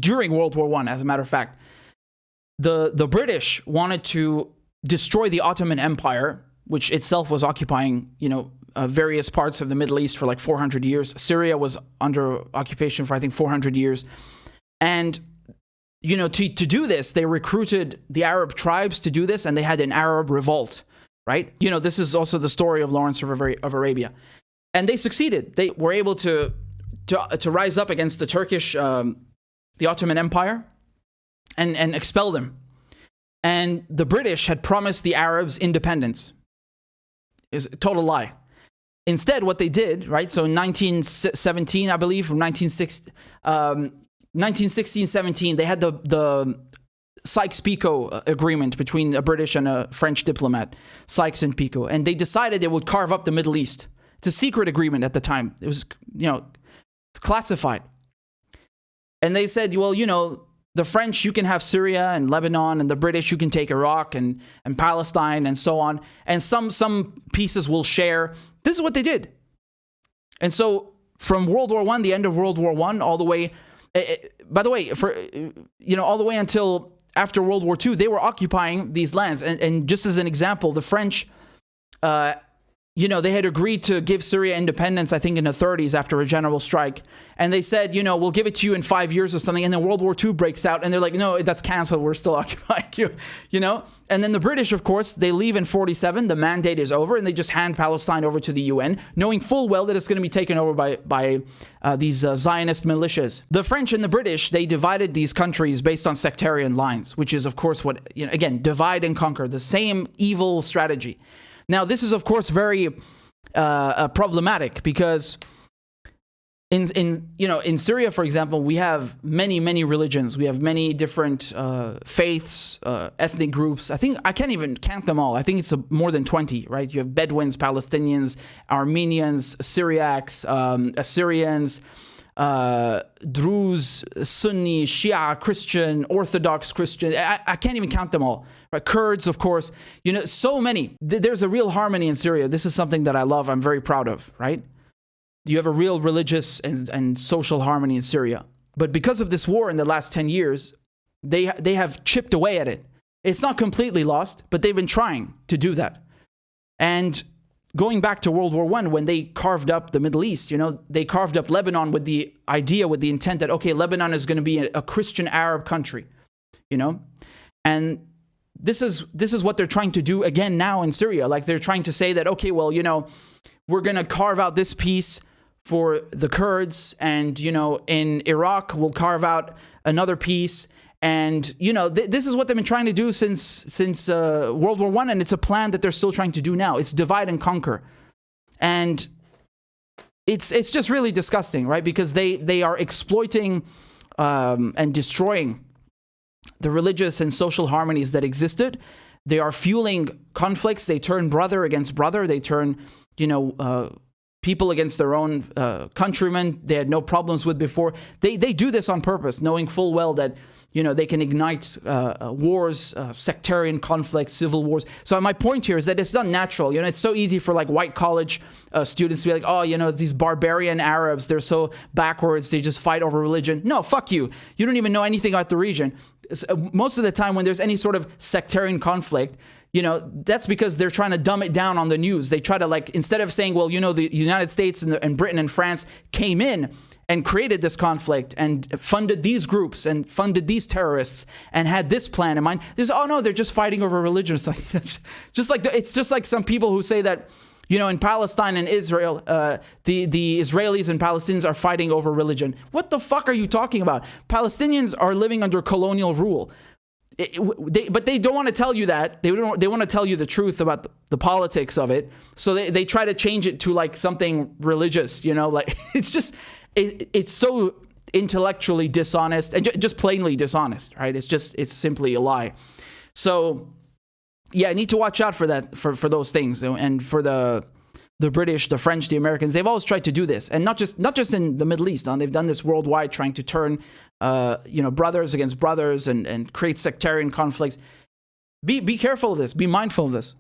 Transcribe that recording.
during World War I, as a matter of fact. The British wanted to destroy the Ottoman Empire, which itself was occupying, various parts of the Middle East for like 400 years. Syria was under occupation for, I think, 400 years. And, to do this, they recruited the Arab tribes to do this, and they had an Arab revolt, right? This is also the story of Lawrence of Arabia. And they succeeded. They were able to rise up against the Turkish, the Ottoman Empire, and expel them. And the British had promised the Arabs independence. It was a total lie. Instead, what they did, right, so in 1917, I believe, from 1916-17, they had the Sykes-Picot agreement between a British and a French diplomat, Sykes and Picot, and they decided they would carve up the Middle East. It's a secret agreement at the time. It was, classified. And they said, well, the French, you can have Syria and Lebanon, and the British, you can take Iraq and Palestine and so on. And some pieces will share. This is what they did. And so from World War I, the end of World War I, all the way, by the way, all the way until after World War II, they were occupying these lands. And just as an example, the French, they had agreed to give Syria independence, I think, in the 30s after a general strike. And they said, we'll give it to you in 5 years or something. And then World War II breaks out, and they're like, no, that's canceled. We're still occupying you, And then the British, of course, they leave in 47. The mandate is over, and they just hand Palestine over to the UN, knowing full well that it's going to be taken over by these Zionist militias. The French and the British, they divided these countries based on sectarian lines, which is, of course, what, again, divide and conquer, the same evil strategy. Now, this is, of course, very problematic because in Syria, for example, we have many religions. We have many different faiths, ethnic groups. I think I can't even count them all. I think it's more than 20, right? You have Bedouins, Palestinians, Armenians, Syriacs, Assyrians, Druze, Sunni, Shia, Christian, Orthodox Christian. I can't even count them all. Right? Kurds, of course. So many. There's a real harmony in Syria. This is something that I love. I'm very proud of, right? You have a real religious and social harmony in Syria. But because of this war in the last 10 years, they have chipped away at it. It's not completely lost, but they've been trying to do that. And going back to World War I, when they carved up the Middle East, they carved up Lebanon with the intent that, okay, Lebanon is going to be a Christian Arab country, and this is what they're trying to do again now in Syria. Like they're trying to say that, okay, well, we're going to carve out this piece for the Kurds, and, in Iraq, we'll carve out another piece. And, this is what they've been trying to do since World War I, and it's a plan that they're still trying to do now. It's divide and conquer. And it's just really disgusting, right? Because they are exploiting and destroying the religious and social harmonies that existed. They are fueling conflicts. They turn brother against brother. They turn, people against their own countrymen they had no problems with before. They do this on purpose, knowing full well that they can ignite wars, sectarian conflicts, civil wars. So my point here is that it's not natural. It's so easy for like white college students to be like, oh, these barbarian Arabs, they're so backwards. They just fight over religion. No, fuck you. You don't even know anything about the region. Most of the time when there's any sort of sectarian conflict, that's because they're trying to dumb it down on the news. They try to instead of saying, well, the United States and Britain and France came in and created this conflict and funded these groups and funded these terrorists and had this plan in mind. They're just fighting over religion. It's like, it's just like some people who say that, in Palestine and Israel, the Israelis and Palestinians are fighting over religion. What the fuck are you talking about? Palestinians are living under colonial rule. But they don't want to tell you that. They want to tell you the truth about the politics of it. So they try to change it to like something religious, it's just, it's so intellectually dishonest and just plainly dishonest, right? It's simply a lie. So yeah, I need to watch out for that, for those things. And for the British, the French, the Americans, they've always tried to do this. And not just in the Middle East. They've done this worldwide, trying to turn brothers against brothers and create sectarian conflicts. Be careful of this. Be mindful of this.